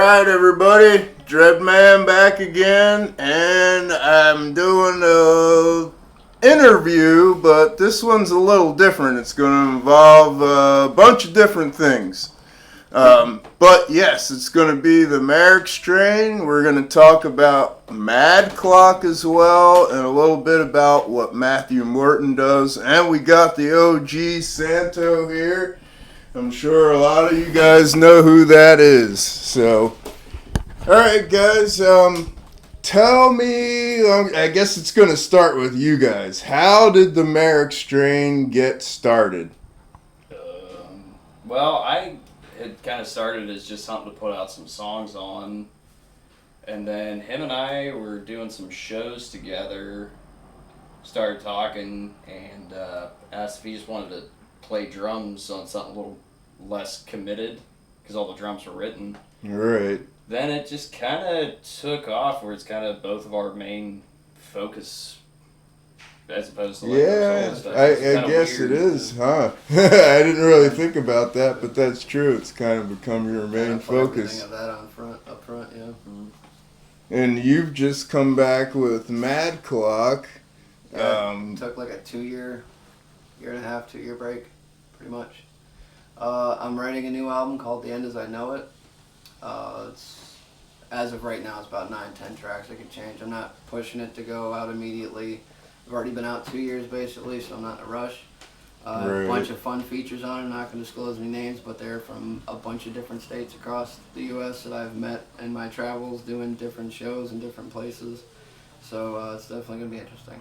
Alright everybody, Dreadman back again, and I'm doing a interview, but this one's a little different. It's going to involve a bunch of different things. But yes, it's going to be the Merrick strain. We're going to talk about MadClock as well, and a little bit about what Matthew Morton does. And we got the OG Santo here. I'm sure a lot of you guys know who that is. So, alright guys, tell me, I guess it's going to start with you guys. How did the Merrick strain get started? It kind of started as just something to put out some songs on. And then him and I were doing some shows together, started talking, and asked if he just wanted to play drums on something a little less committed, because all the drums were written. Right. Then it just kind of took off, where it's kind of both of our main focus, as opposed to yeah, stuff. I guess weird. It is, huh? I didn't really think about that, but that's true. It's kind of become your main focus. Everything of that up front, yeah. Mm-hmm. And you've just come back with MadClock. Yeah, took like a 2 year and a half, 2 year break, pretty much. I'm writing a new album called The End As I Know It. It's, as of right now, it's about 9-10 tracks. It could change. I'm not pushing it to go out immediately. I've already been out 2 years basically, so I'm not in a rush. Right. A bunch of fun features on it. I'm not going to disclose any names, but they're from a bunch of different states across the U.S. that I've met in my travels doing different shows in different places. So it's definitely going to be interesting.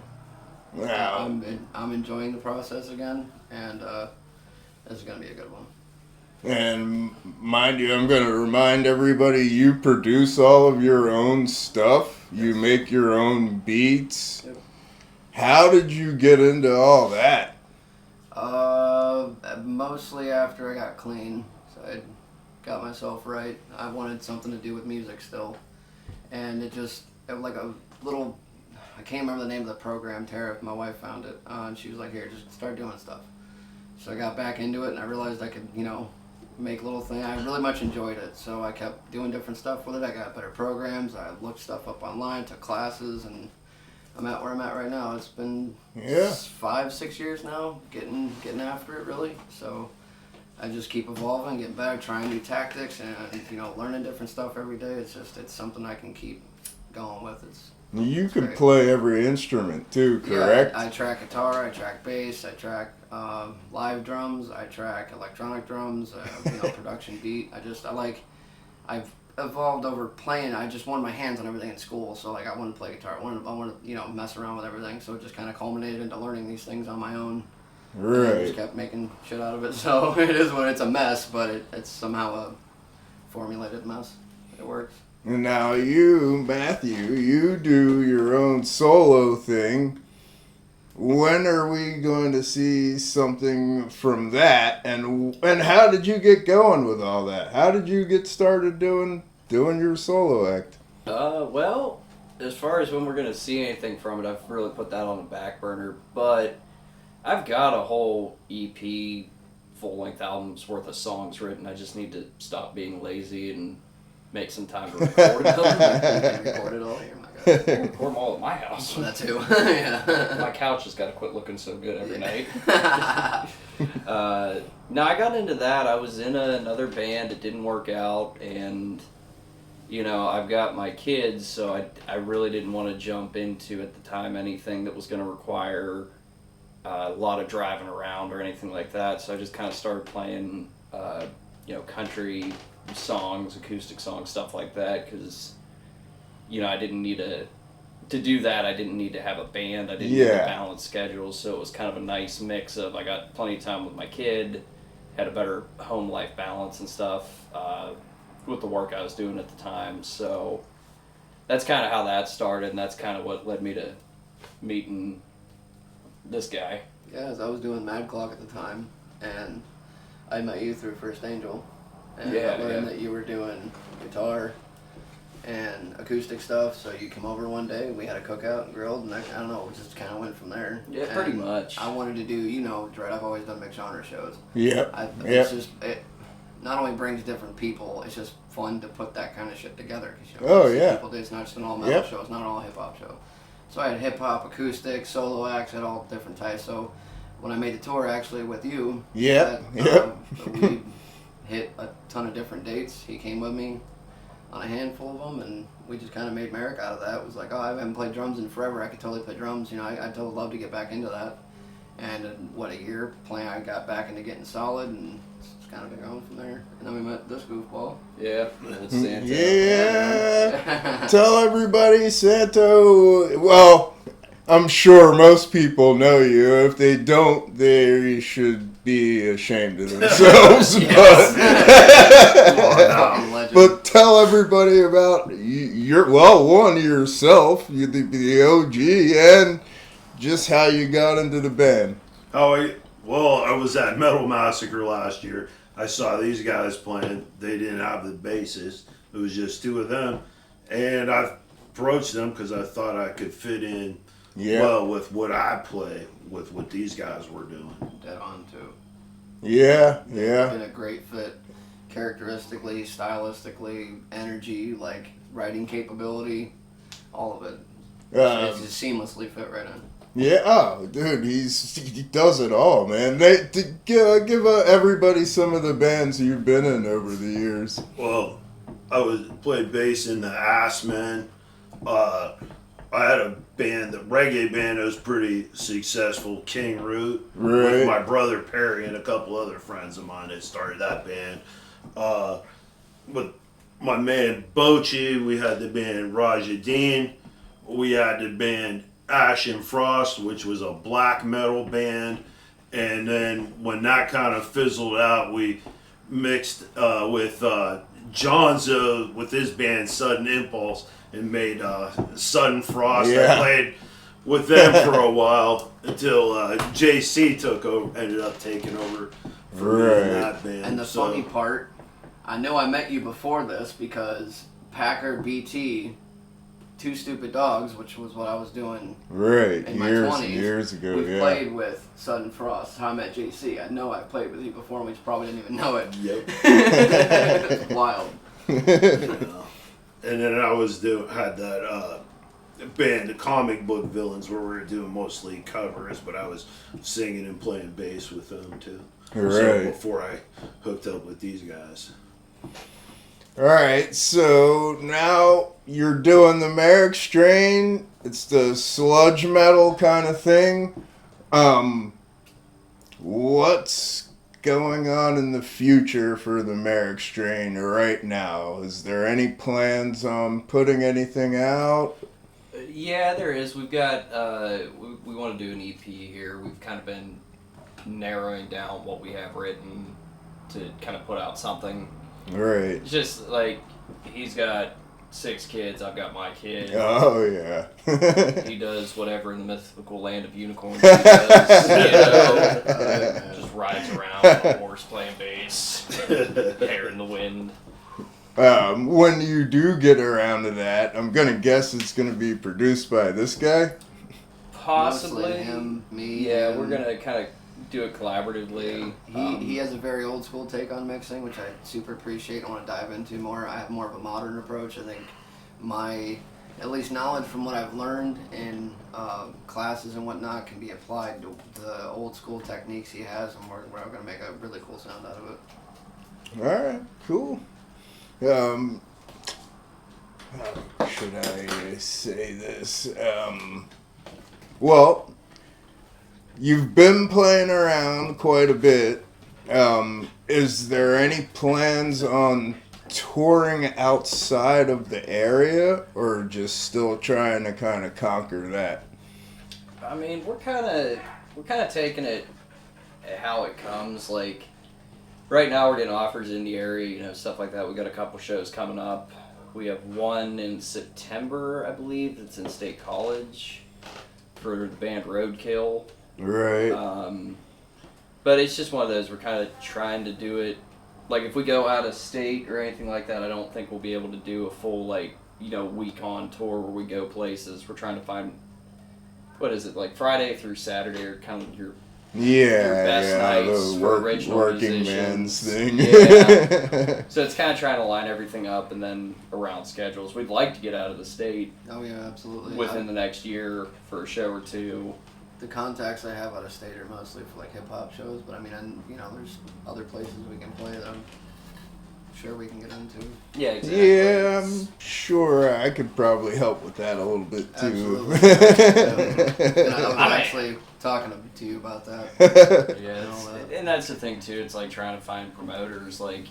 Wow. I'm enjoying the process again, and this is going to be a good one. And mind you, I'm going to remind everybody, you produce all of your own stuff. You make your own beats. Yep. How did you get into all that? Mostly after I got clean, so I got myself right. I wanted something to do with music still, and it was like a little, I can't remember the name of the program, Tara, my wife found it, and she was like, here, just start doing stuff. So I got back into it, and I realized I could, make little things. I really much enjoyed it, so I kept doing different stuff with it. I got better programs, I looked stuff up online, took classes, and I'm at where I'm at right now. It's been 5-6 years now, getting after it really. So I just keep evolving, getting better, trying new tactics, and learning different stuff every day. It's something I can keep going with. You can play every instrument too, correct? Yeah, I track guitar, I track bass, I track live drums, I track electronic drums, production beat. I've evolved over playing. I just wanted my hands on everything in school, so I wanted to play guitar. I wanted to mess around with everything. So it just kind of culminated into learning these things on my own. Right. And I just kept making shit out of it. So it's a mess, but it's somehow a formulated mess. It works. And now you, Matthew, you do your own solo thing. When are we going to see something from that? And how did you get going with all that? How did you get started doing your solo act? Well, as far as when we're going to see anything from it, I've really put that on the back burner. But I've got a whole EP, full-length album's worth of songs written. I just need to stop being lazy and make some time to record them. Record it all here, my God. We'll record them all at my house. That too. Yeah. My couch has got to quit looking so good every night. No, I got into that. I was in another band. It didn't work out, and I've got my kids, so I really didn't want to jump into at the time anything that was going to require a lot of driving around or anything like that. So I just kind of started playing, country songs, acoustic songs, stuff like that, because I didn't need to do that. I didn't need to have a band. I didn't need a balanced schedule, so it was kind of a nice mix of, I got plenty of time with my kid, had a better home life balance and stuff with the work I was doing at the time. So that's kind of how that started, and that's kind of what led me to meeting this guy. Yeah, as I was doing MadClock at the time, and I met you through First Angel. And I learned that you were doing guitar and acoustic stuff, so you come over one day, we had a cookout and grilled, and I don't know, it just kind of went from there. Yeah, pretty much. I wanted to do, I've always done mixed genre shows. Yep. It's just, not only brings different people, it's just fun to put that kind of shit together. 'Cause, Oh, yeah. People do, it's not just an all metal show. It's not an all hip hop show. So I had hip hop, acoustic, solo acts, I had all different types. So when I made the tour actually with you, we hit a ton of different dates. He came with me on a handful of them, and we just kind of made Merrick out of that. It was like, oh, I haven't played drums in forever. I could totally play drums. You know, I'd totally love to get back into that. And in, a year playing, I got back into getting solid, and it's kind of been going from there. And then we met this goofball. Yeah, that's Santo. Yeah. Tell everybody, Santo. Well, I'm sure most people know you. If they don't, they should be ashamed of themselves. But tell everybody about yourself, the OG, and just how you got into the band. Well, I was at Metal Massacre last year. I saw these guys playing. They didn't have the bassist. It was just two of them. And I approached them because I thought I could fit in well with what I play, with what these guys were doing. Dead on, too. Yeah. It's been a great fit. Characteristically, stylistically, energy, like writing capability, all of it. It's just seamlessly fit right in. Yeah, oh, dude, he does it all, man. Give everybody some of the bands you've been in over the years. Well, I played bass in the Ass Men. I had a band, the reggae band, that was pretty successful, King Root, with my brother Perry and a couple other friends of mine that started that band. With my man Bochi, we had the band Rajadeen. We had the band Ash and Frost, which was a black metal band. And then when that kind of fizzled out, we mixed with Jonzo with his band Sudden Impulse and made Sudden Frost. I played with them for a while until JC ended up taking over for that band. And the funny part, I know I met you before this because Packer BT, Two Stupid Dogs, which was what I was doing in my 20s. Years ago, we played with Sudden Frost. How I met JC. I know I played with you before, and we probably didn't even know it. Yep. It's wild. And then I had that band, the Comic Book Villains, where we were doing mostly covers, but I was singing and playing bass with them too. So before I hooked up with these guys. Alright, so now you're doing the Merrick strain. It's the sludge metal kind of thing. What's going on in the future for the Merrick strain right now? Is there any plans on putting anything out? Yeah, there is. We've got, we want to do an EP here. We've kind of been narrowing down what we have written to kind of put out something. Right. Just like, he's got 6 kids, I've got my kid. Oh, yeah. He does whatever in the mythical land of unicorns he does, just rides around on a horse playing bass, hair in the wind. When you do get around to that, I'm going to guess it's going to be produced by this guy? Possibly. Mostly him, me. Yeah, we're going to kind of do it collaboratively. Yeah. He has a very old school take on mixing, which I super appreciate. I want to dive into more. I have more of a modern approach. I think my, at least knowledge from what I've learned in classes and whatnot can be applied to the old school techniques he has, and we're going to make a really cool sound out of it. Alright, cool. How should I say this? Well, you've been playing around quite a bit. Is there any plans on touring outside of the area, or just still trying to kind of conquer that? I mean, we're kind of taking it how it comes. Like, right now we're getting offers in the area, stuff like that. We got a couple shows coming up. We have one in September, I believe, that's in State College for the band Roadkill. Right. But it's just one of those, we're kind of trying to do it. Like, if we go out of state or anything like that, I don't think we'll be able to do a full, week on tour where we go places. We're trying to find, what is it, like Friday through Saturday, or kind of your Yeah, best nights the for original working musicians. man's thing. Yeah. So it's kind of trying to line everything up, and then around schedules. We'd like to get out of the state Oh yeah, absolutely. within the next year for a show or two. The contacts I have out of state are mostly for like hip hop shows, but I mean, there's other places we can play that I'm sure we can get into. Yeah, exactly. Yeah, I'm sure I could probably help with that a little bit too. Absolutely. And I was actually talking to you about that. Yeah, and that's the thing too. It's like trying to find promoters. Like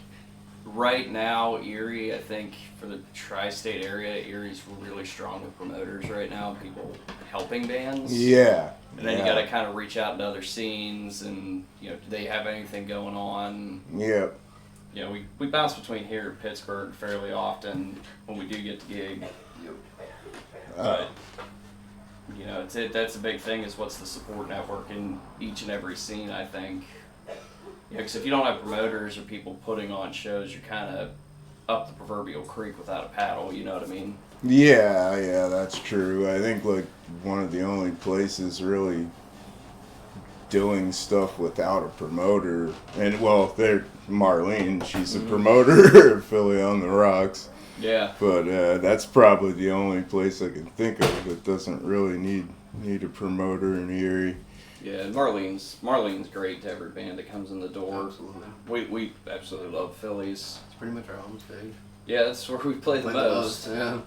right now, Erie, I think for the tri-state area, Erie's really strong with promoters right now. People helping bands. Yeah. And then you got to kind of reach out into other scenes, and do they have anything going on? Yep. We bounce between here and Pittsburgh fairly often when we do get the gig. But that's a big thing, is what's the support network in each and every scene, I think. Because if you don't have promoters or people putting on shows, you're kind of up the proverbial creek without a paddle, you know what I mean? Yeah, that's true. I think like one of the only places really doing stuff without a promoter, and well, they're Marlene, she's a promoter of Philly on the Rocks. Yeah. But that's probably the only place I can think of that doesn't really need a promoter in Erie. Yeah, and Marlene's great to every band that comes in the door. Absolutely. We absolutely love Phillies. It's pretty much our home stage. Yeah, that's where we play the most. Yeah.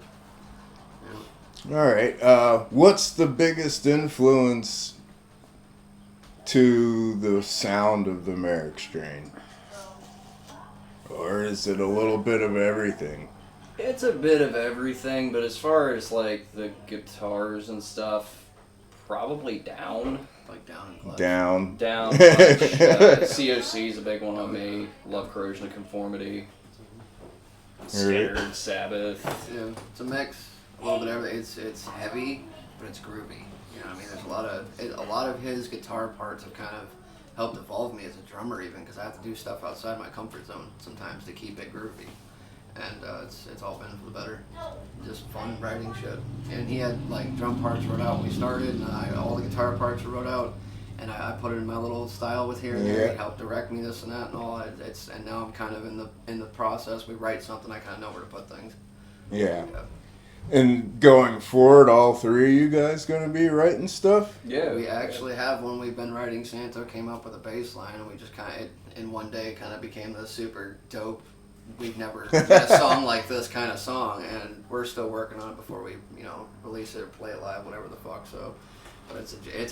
All right. What's the biggest influence to the sound of the Merrick strain? Or is it a little bit of everything? It's a bit of everything, but as far as like the guitars and stuff, probably down. Like down and clutch. Down. Down. COC is a big one on me. Love Corrosion of Conformity. Scared, Sabbath. Yeah, it's a mix. A little bit of everything. It's heavy, but it's groovy. You know what I mean? There's a lot of his guitar parts have kind of helped evolve me as a drummer, even because I have to do stuff outside my comfort zone sometimes to keep it groovy. And it's all been for the better. Just fun writing shit. And he had like drum parts wrote out when we started, and all the guitar parts were wrote out, and I put it in my little style with here and there. Yeah. He helped direct me this and that and all. And now I'm kind of in the process. We write something, I kind of know where to put things. Yeah. And going forward, all three of you guys going to be writing stuff? Yeah. We actually have one we've been writing. Santo came up with a bass line, and we just kind of, in one day, kind of became this super dope. We've never did a song like this kind of song, and we're still working on it before we, release it or play it live, whatever the fuck. So, but it's a jam.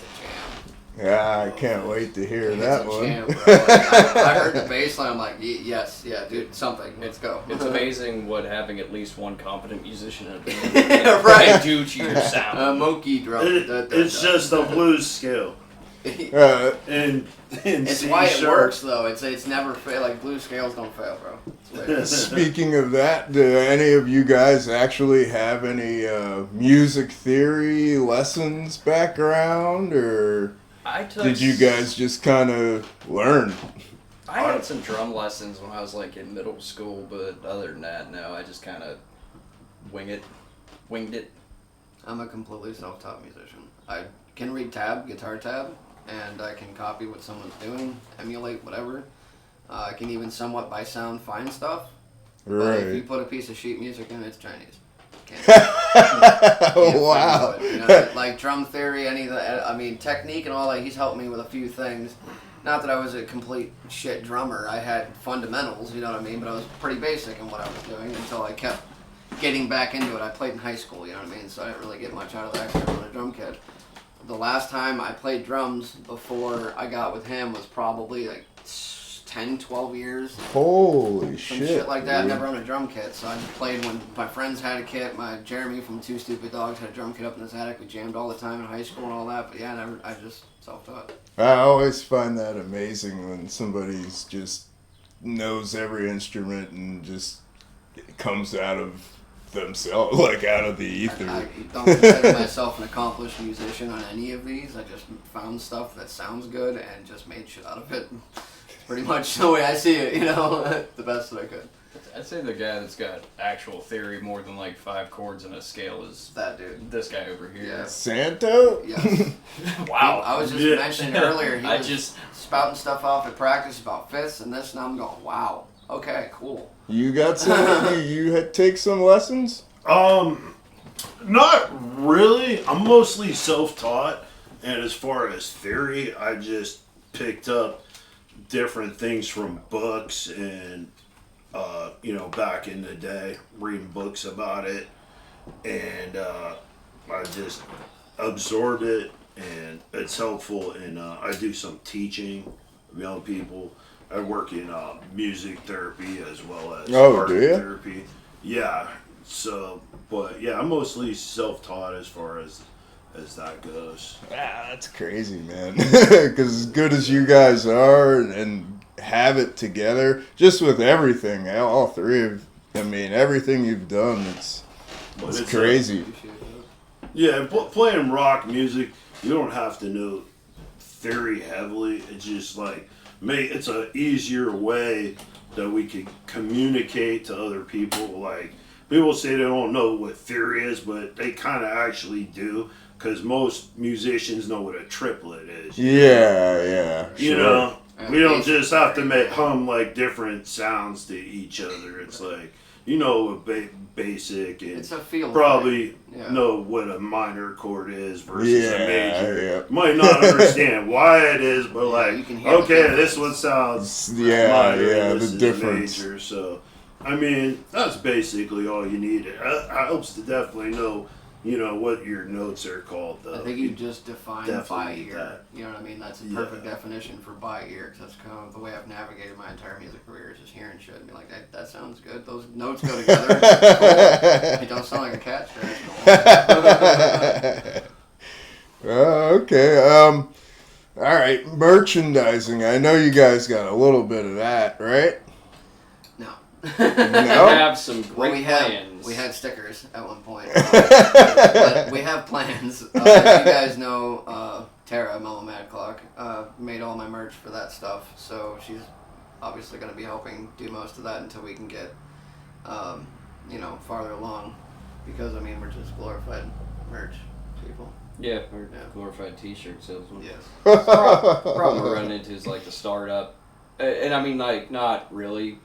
Yeah, I can't wait to hear that It's a one. jam, bro. Like, I heard the bass line, I'm like, yes, yeah, dude, something. Let's go. It's amazing what having at least one competent musician in a band Right. can do to your sound. Monkey drum. It's just a blues scale. And It's C why it sharp. works though. It's never fail. Like blues scales don't fail, bro. It's the way it is. Speaking of that, do any of you guys actually have any music theory lessons background, or did you guys just kind of learn? I had some drum lessons when I was like in middle school, but other than that, no. I just kind of winged it. I'm a completely self-taught musician. I can read guitar tab, and I can copy what someone's doing, emulate whatever. I can even somewhat by sound find stuff. But if you Right. put a piece of sheet music in, it's Chinese. Can't do it. Can't Wow. fucking do it, you know? Like drum theory, technique and all that. He's helped me with a few things. Not that I was a complete shit drummer. I had fundamentals, you know what I mean? But I was pretty basic in what I was doing until I kept getting back into it. I played in high school, you know what I mean? So I didn't really get much out of that except for a drum kit. The last time I played drums before I got with him was probably like 10, 12 years. Holy Some shit. shit like that. dude. Never owned a drum kit, so I just played when my friends had a kit. My Jeremy from Two Stupid Dogs had a drum kit up in his attic. We jammed all the time in high school and all that. But yeah, I just self-taught. I always find that amazing when somebody's just knows every instrument and just comes out of themselves, like out of the ether. I don't consider myself an accomplished musician on any of these. I just found stuff that sounds good and just made shit out of it. It's pretty much the way I see it, the best that I could. I'd say the guy that's got actual theory more than like 5 chords in a scale is That dude. this guy over here. Yeah. Santo? Yes. Wow. I was just mentioning earlier, he I was just spouting stuff off at practice about fifths and this, and I'm going, wow. Okay, cool. You got some? you had take some lessons? Not really. I'm mostly self-taught, and as far as theory, I just picked up different things from books and, back in the day, reading books about it, and I just absorb it, and it's helpful. And I do some teaching of young people. I work in music therapy as well as art do ya? therapy. Yeah. So, but yeah, I'm mostly self-taught as far as that goes. That's crazy, man. Because as good as you guys are and have it together, just with everything, all three of, everything you've done, it's crazy. Playing rock music, you don't have to know theory heavily. It's just like, it's an easier way that we can communicate to other people. Like, people say they don't know what theory is, but they kind of actually do, because most musicians know what a triplet is. Yeah. You know, we don't just have to hum like different sounds to each other. It's like, basic, and It's a feel probably thing. Yeah. know what a minor chord is versus a major. Yeah. Might not understand why it is, but you can hear the okay, difference. this one sounds minor, The this is difference. major. So, that's basically all you need. It helps to definitely know, what your notes are called, though. I think you just define by definitely ear. that. You know what I mean? That's a perfect definition for by ear, because that's kind of the way I've navigated my entire music career, is just hearing shit and be like, that sounds good. Those notes go together. Cool. It don't sound like a cat scratch. Okay. All right. Merchandising. I know you guys got a little bit of that, right? No. we have some great plans. We had stickers at one point. But we have plans. As you guys know, Tara, Mama MadClock, made all my merch for that stuff. So she's obviously going to be helping do most of that until we can get, farther along. Because, we're just glorified merch people. Yeah, we're glorified T-shirt salesman. Yes. Problem we're running into is like the startup, and not really.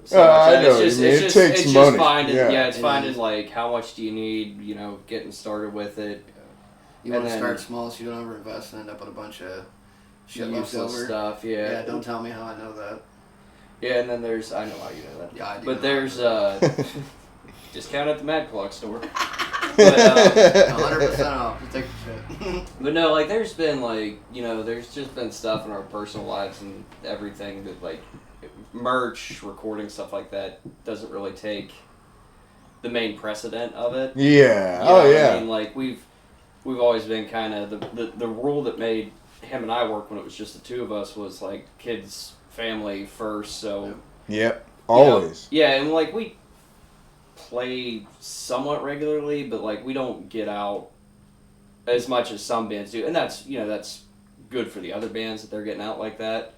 So I know. it's It takes it's money. Just finding, Yeah. finding like how much do you need, getting started with it. You want to start small so you don't overinvest and end up with a bunch of shit left Useless over. stuff. Yeah, don't tell me how I know that. Yeah, and then there's, I know how you know that. Yeah, I do. But there's discount at the MadClock's store. But, 100% off. Just take the shit. But no, like there's been there's just been stuff in our personal lives and everything that like merch, recording, stuff like that doesn't really take the main precedent of it. Yeah. You know what Yeah. I mean, like we've always been kind of the rule that made him and I work when it was just the two of us was like kids, family first. So Yep. Always. yeah, and like we play somewhat regularly, but like we don't get out as much as some bands do, and that's that's good for the other bands that they're getting out like that.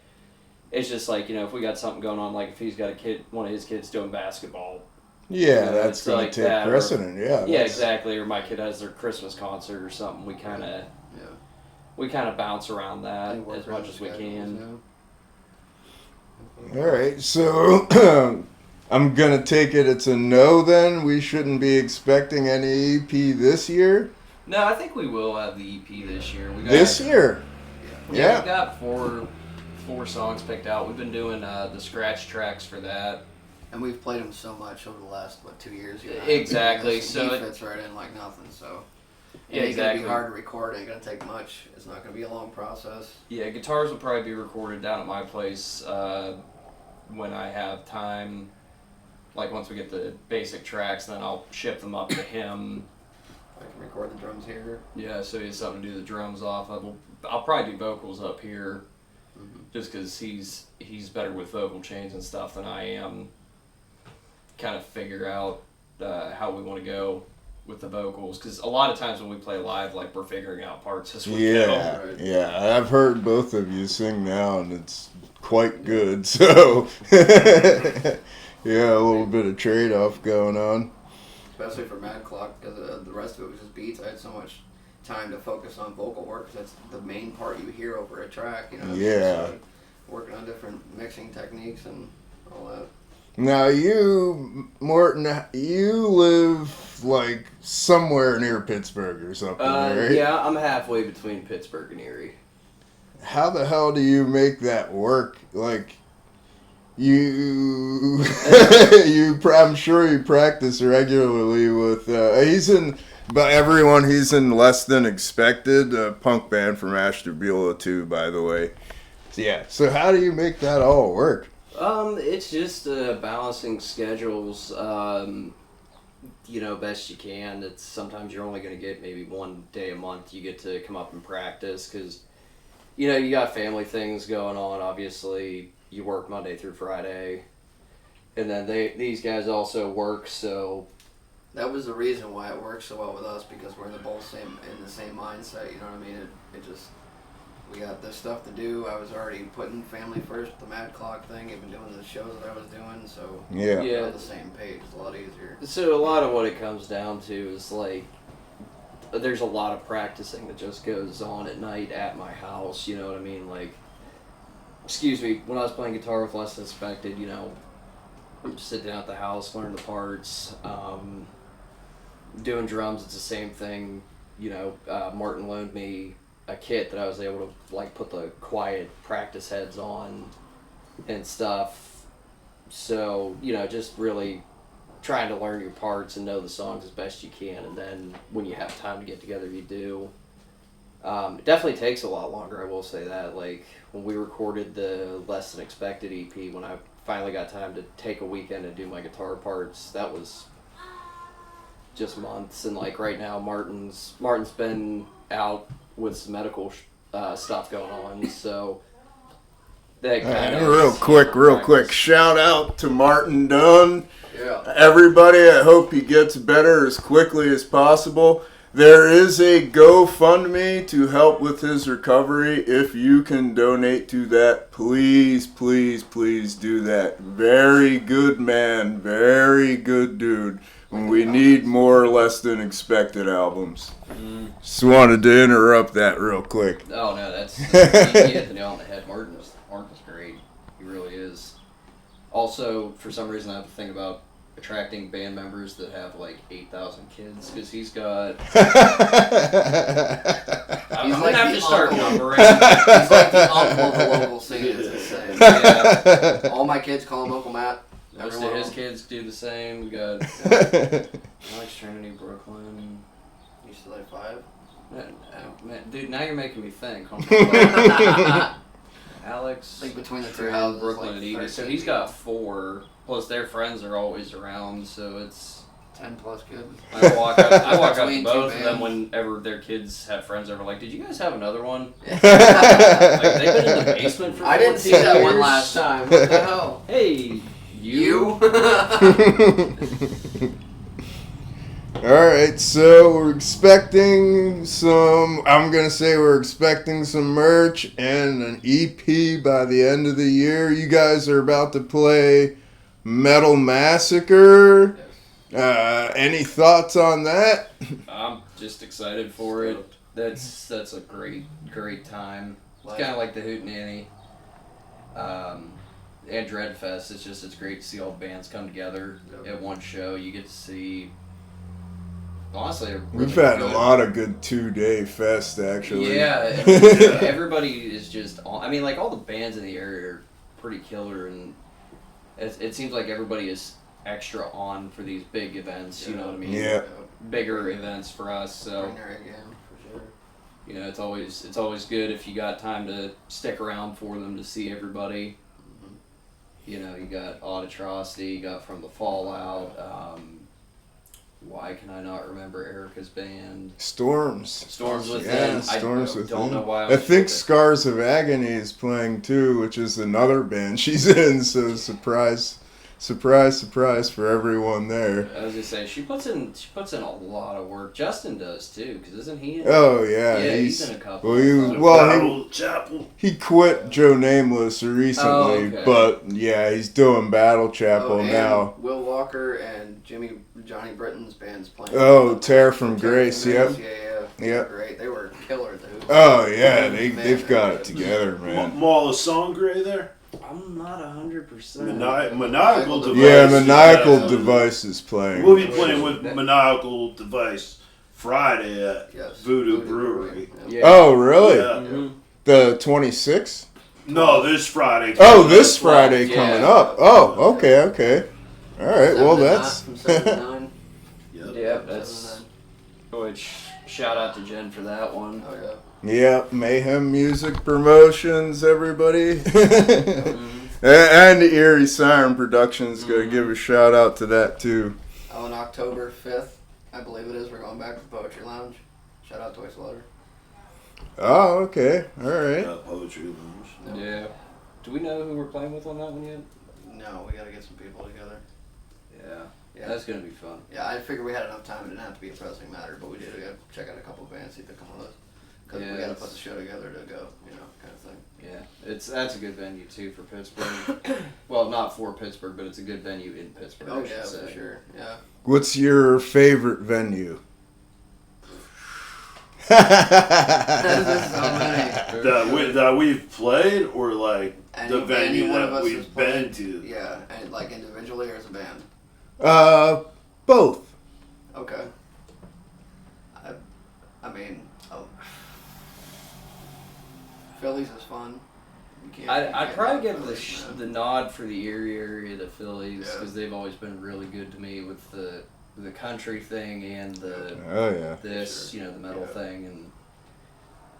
It's just like if we got something going on, like if he's got one of his kids doing basketball. Yeah, that's going like to take that, precedent. Yeah, exactly. Or my kid has their Christmas concert or something. We kind of bounce around that as much as we can. All right, so I'm going to take it's a no then. We shouldn't be expecting any EP this year. No, I think we will have the EP this year. This year? Yeah, we've got four songs picked out. We've been doing the scratch tracks for that. And we've played them so much over the last 2 years. Exactly. So So it fits right in like nothing. So yeah, it's gonna exactly. be hard to record. Ain't gonna take much. It's not gonna be a long process. Yeah, guitars will probably be recorded down at my place when I have time. Like once we get the basic tracks, then I'll ship them up to him. I can record the drums here. Yeah, so he has something to do the drums off of. I'll probably do vocals up here, just because he's better with vocal chains and stuff than I am. Kind of figure out how we want to go with the vocals, because a lot of times when we play live, like we're figuring out parts as we go. Right. Yeah, I've heard both of you sing now, and it's quite good. So Yeah, a little bit of trade-off going on. Especially for MadClock, because the rest of it was just beats. I had so much time to focus on vocal work, 'cause that's the main part you hear over a track, you know. Yeah. Just, working on different mixing techniques and all that. Now you, Morton, you live like somewhere near Pittsburgh or something, right? Yeah, I'm halfway between Pittsburgh and Erie. How the hell do you make that work? Like, you, I'm sure you practice regularly with, he's in Less Than Expected, a punk band from Ashtabula too, by the way. Yeah. So how do you make that all work? It's just balancing schedules, best you can. It's sometimes you're only going to get maybe one day a month you get to come up and practice because, you got family things going on. Obviously, you work Monday through Friday, and then these guys also work, so... That was the reason why it works so well with us, because we're in the same mindset, you know what I mean? It just... We got this stuff to do. I was already putting family first with the MadClock thing, even doing the shows that I was doing, so we're on the same page. It's a lot easier. So a lot of what it comes down to is like, there's a lot of practicing that just goes on at night at my house, you know what I mean? Like, when I was playing guitar with Less Than Expected, I'm just sitting down at the house, learning the parts, doing drums, it's the same thing. Morton loaned me a kit that I was able to like put the quiet practice heads on and stuff. So, just really trying to learn your parts and know the songs as best you can, and then when you have time to get together, you do. It definitely takes a lot longer, I will say that. Like, when we recorded the Less Than Expected EP, when I finally got time to take a weekend and do my guitar parts, that was just months. And like right now, Martin's been out with some medical stuff going on, so that kind of real quick shout out to Martin Dunn. Yeah. Everybody, I hope he gets better as quickly as possible. There is a GoFundMe to help with his recovery. If you can donate to that, please, please, please do that. Very good man, very good dude. We need more Less Than Expected albums. Just wanted to interrupt that real quick. Oh no, that's you hit the nail on the head. Martin's great. He really is. Also, for some reason, I have to think about attracting band members that have like 8,000 kids, because he's got. I'm like gonna have the to start uncle. numbering. He's like the uncle of the local scene. It's insane. Yeah. All my kids call him Uncle Matt. Most of his kids do the same. We got Alex Trinity, Brooklyn. You still like 5? Man, dude, now you're making me think. Alex, I think between the two Trinity, houses, Brooklyn, like and Edie. So 13. he's got 4. Plus, their friends are always around, so it's 10 plus kids. I walk up to Between both two of them bands. whenever their kids have friends over. Like, did you guys have another one? Like, they've been in the basement for. I didn't see 14 that one years. last time. What the hell? Hey, you. Alright, so we're expecting we're expecting some merch and an EP by the end of the year. You guys are about to play Metal Massacre. Any thoughts on that? I'm just excited for it. That's a great time. It's kind of like the Hootenanny and Dreadfest. It's great to see all the bands come together at one show. You get to see. Honestly, We've had a lot of good 2-day fest, actually. Yeah, everybody is just on. I mean, like, all the bands in the area are pretty killer, and it seems like everybody is extra on for these big events, you know what I mean? Yeah. Bigger events for us, so. Bring her again, for sure. It's always good if you got time to stick around for them to see everybody. You got Auditrocity, you got From the Fallout, why can I not remember Erica's band? Storms Within. Yeah, Storms I Within. don't know why. I think Scars of Agony is playing too, which is another band she's in. So surprise Surprise, surprise for everyone there. I was just saying, she puts in a lot of work. Justin does too, because isn't he? Oh yeah, Yeah, he's in a couple. Chapel. he quit Joe Nameless recently, okay. but yeah, he's doing Battle Chapel and now. Will Walker and Johnny Britton's band's playing. Oh, Tear from Grace, yep. Yeah. Yep. Great. They were killer at the Hoop. Oh yeah, Man, they've got it together, man. Mall Sangre there. I'm not 100%. Maniacal Device. Yeah, Maniacal Device is playing. We'll be playing with Maniacal Device Friday at Voodoo Brewery. Yeah. Oh really? Yeah. Mm-hmm. The 26th? No, this Friday. Oh, this Friday Yeah. coming up. Oh, okay. All right. Well, 7 to that's 9, from 7 to 9. Yeah, that's. Which shout out to Jen for that one. Oh yeah. yeah. Mayhem Music Promotions, everybody, Mm-hmm. and Erie Siren Productions. Got to give a shout out to that too. On October 5th, I believe it is, we're going back to the Poetry Lounge. Shout out to Toy Slaughter. Oh, okay. All right. Poetry Lounge. Yep. Yeah. Do we know who we're playing with on that one yet? No, we gotta get some people together. Yeah. Yeah. That's gonna be fun. Yeah, I figured we had enough time. It didn't have to be a pressing matter, but we did. We got to check out a couple of bands, see if they come with us. Because Yeah, we got to it's- put the show together to go, kind of thing. Yeah. That's a good venue too for Pittsburgh. Well, not for Pittsburgh, but it's a good venue in Pittsburgh. Oh I should yeah, say. for sure. Yeah. What's your favorite venue? So many. That we've played, or like Any- the venue any one of that us we've has been played. to. Yeah, and like individually or as a band. Both. Okay. I mean, Phillies is fun. You I'd can't probably knock give Phillies, man. the nod for the Erie area to Phillies Yeah. because they've always been really good to me with the country thing and the Oh yeah. this Sure. the metal Yeah. thing, and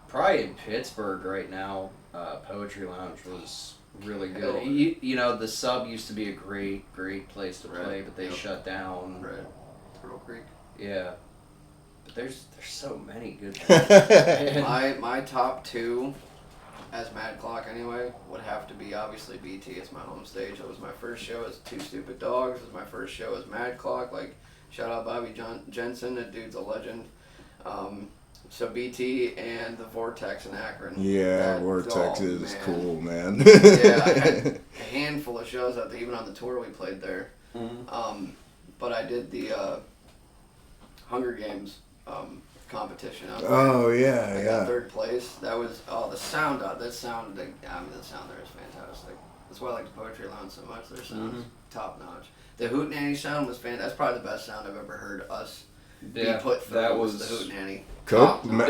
probably in Pittsburgh right now, Poetry Lounge was really good. Hell. The Sub used to be a great place to play, Right. but they Yep. shut down. Right. Turtle Creek. Yeah, but there's so many good ones. My top two, as MadClock anyway, would have to be obviously BT. It's my home stage. It was my first show as Two Stupid Dogs. It was my first show as MadClock. Like, shout out Bobby Jensen. That dude's a legend. So BT and the Vortex in Akron. Yeah, That- Vortex oh, is man. cool, man. Yeah, I had a handful of shows out there, even on the tour we played there. Mhm. But I did the Hunger Games competition out there. Oh yeah, I got yeah. third place. That was the sound. The sound there is fantastic. That's why I like the Poetry Lounge so much. Their sound's top notch. The Hootenanny sound was fantastic. That's probably the best sound I've ever heard us be put through. that was was the Hootenanny.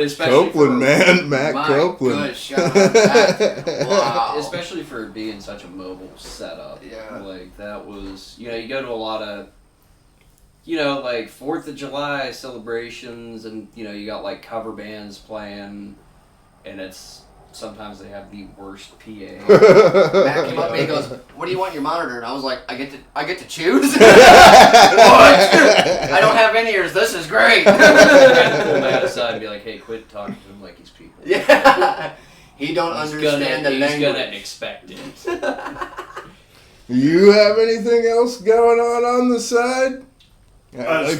especially Copeland, for- man, Matt My Copeland. good shout out to that dude. Wow. Especially for it being such a mobile setup. Yeah. Like, that was, you go to a lot of, like 4th of July celebrations, and, you got like cover bands playing, and sometimes they have the worst PA. Matt came up to me and goes, "What do you want your monitor?" And I was like, "I get to choose." What? I don't have in ears. This is great. I had to pull Matt aside and be like, hey, quit talking to him like he's people. Yeah. He don't understand the He's language. gonna expect it. You have anything else going on the side? As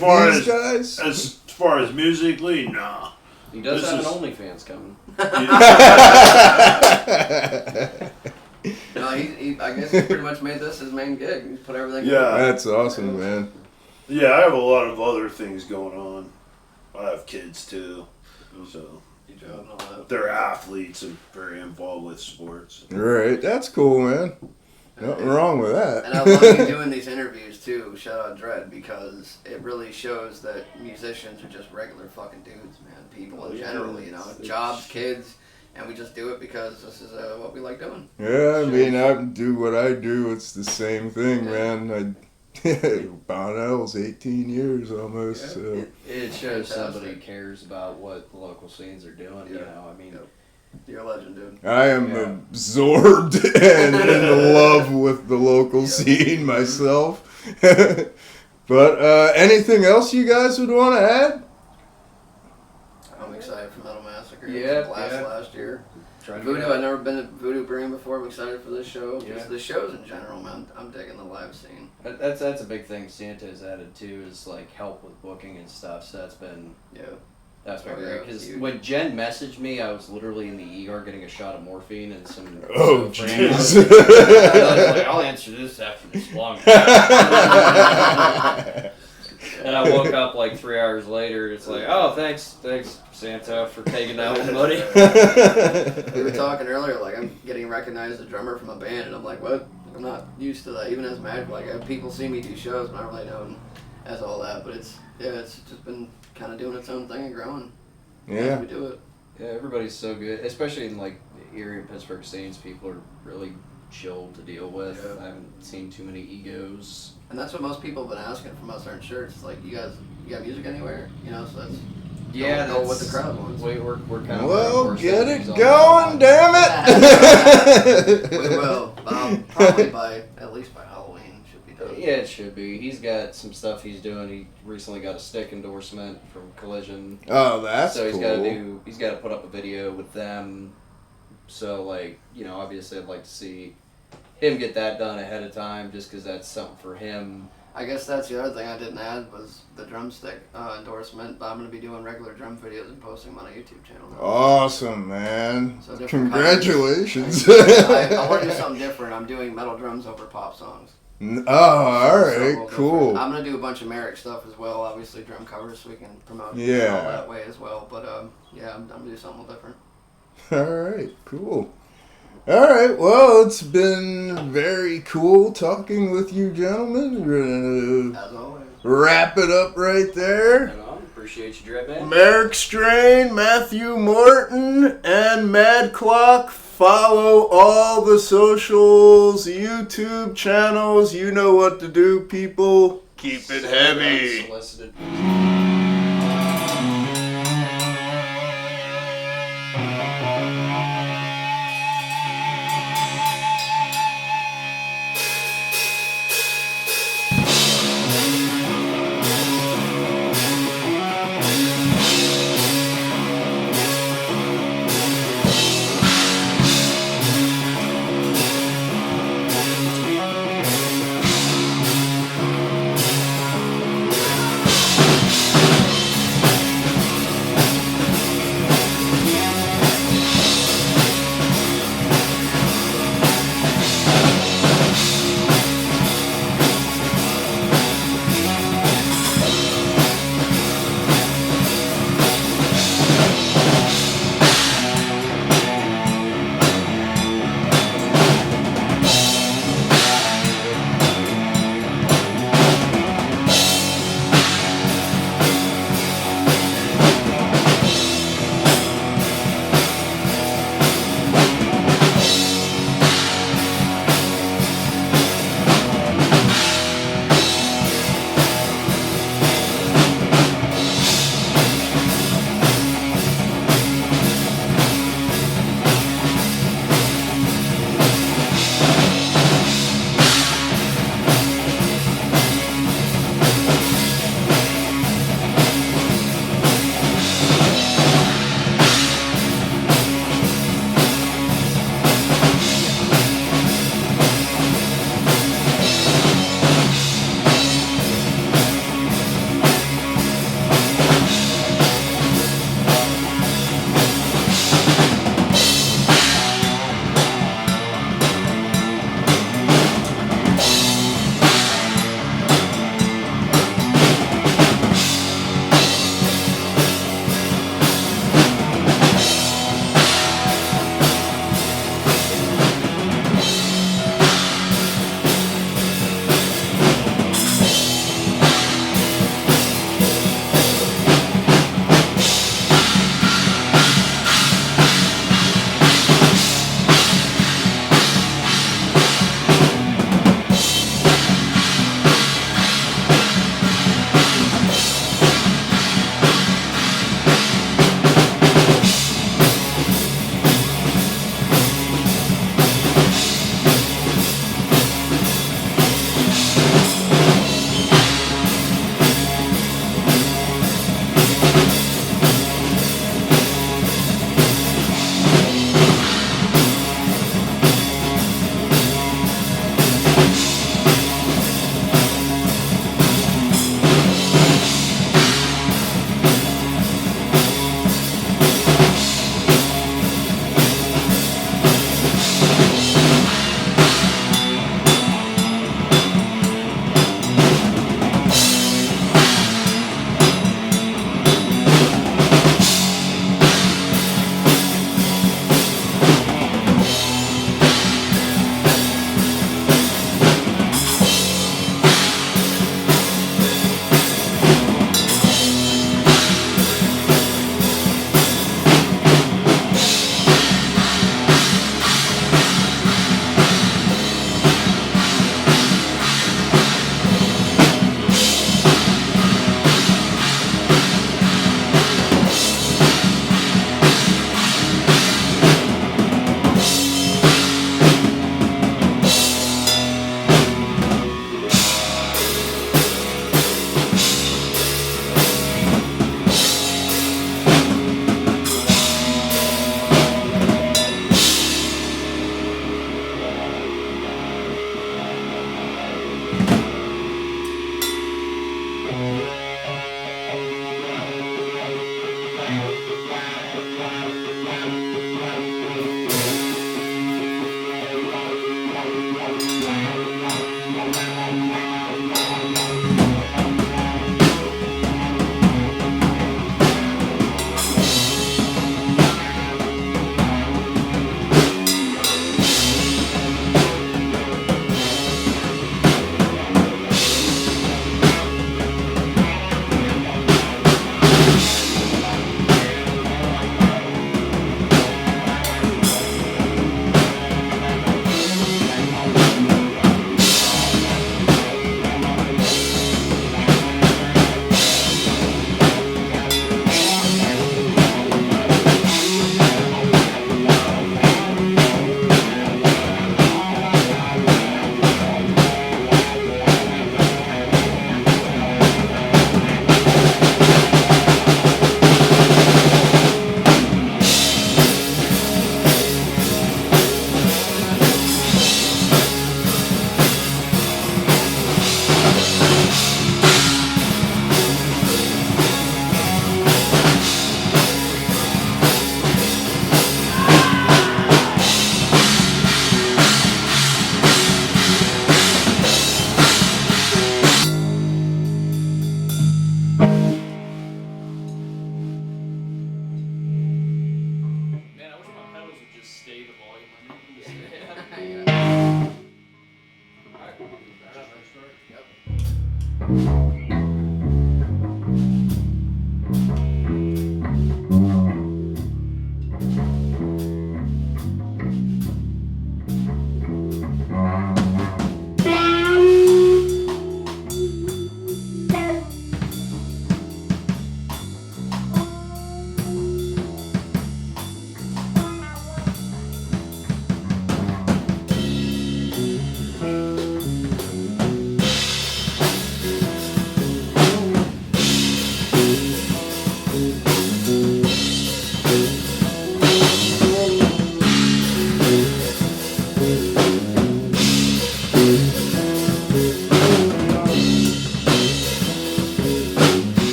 far as musically, nah. He does This have is- an OnlyFans coming. No, I guess he pretty much made this his main gig. He put everything. Yeah. That's awesome, man. Yeah, I have a lot of other things going on. I have kids too, so Good job and all that. they're athletes and very involved with sports. Right, that's cool, man. Nothing wrong with that. And I love you doing these interviews too. Shout out Dredd, because it really shows that musicians are just regular fucking dudes, man. People in general, jobs, kids, and we just do it because this is what we like doing. Yeah, I mean, I do what I do. It's the same thing, man. Bonnell's 18 years almost. Yeah. So. It shows Fantastic. somebody cares about what the local scenes are doing, I mean... Yep. You're a legend, dude. I am Yeah. absorbed and in love with the local scene myself. But anything else you guys would want to add? I'm excited for Metal Massacre. Yeah, It was a blast yeah. last year. trying to Voodoo, get out. I've never been to Voodoo Brewing before. I'm excited for this show. Yeah. Just the shows in general, man. I'm digging the live scene. That's a big thing Santa has added too, is like help with booking and stuff. So that's been Yeah. great. it's Because huge. when Jen messaged me, I was literally in the ER getting a shot of morphine and some. Oh, some jeez. I was like, I'll answer this after this long. And I woke up like 3 hours later. It's like, oh, thanks, Santa, for taking that one, buddy. We were talking earlier, like I'm getting recognized as a drummer from a band, and I'm like, what? I'm not used to that. Even as Mad, like people see me do shows, but I'm not really known as all that. But it's just been kind of doing its own thing and growing. Yeah. As we do it. Yeah, everybody's so good, especially in like the Erie and Pittsburgh scenes. People are really chill to deal with. Yeah. I haven't seen too many egos. And that's what most people have been asking from us, our shirts. It's like, you got music anywhere? You know, so that's go what the crowd wants. We're kind of Well, get it going, damn it! We will. Probably at least by Halloween should be done. Yeah, it should be. He's got some stuff he's doing. He recently got a stick endorsement from Collision. Oh, that's so he's cool. he's got to put up a video with them. So like, obviously I'd like to see him get that done ahead of time, just because that's something for him. I guess that's the other thing I didn't add was the drumstick endorsement, but I'm going to be doing regular drum videos and posting them on a YouTube channel now. Awesome, man. So different Congratulations. I want to do something different. I'm doing metal drums over pop songs. Oh, alright, So cool. I'm going to do a bunch of Merrick stuff as well, obviously drum covers, so we can promote it Yeah. all that way as well. But yeah, I'm going to do something a little different. Alright, cool. Alright, well, it's been very cool talking with you gentlemen. We're gonna As always. wrap it up right there. Right on. Appreciate you, Dread Man. Merrick Strain, Matthew Morton, and MadClock. Follow all the socials, YouTube channels. You know what to do, people. Keep it heavy. Unsolicited.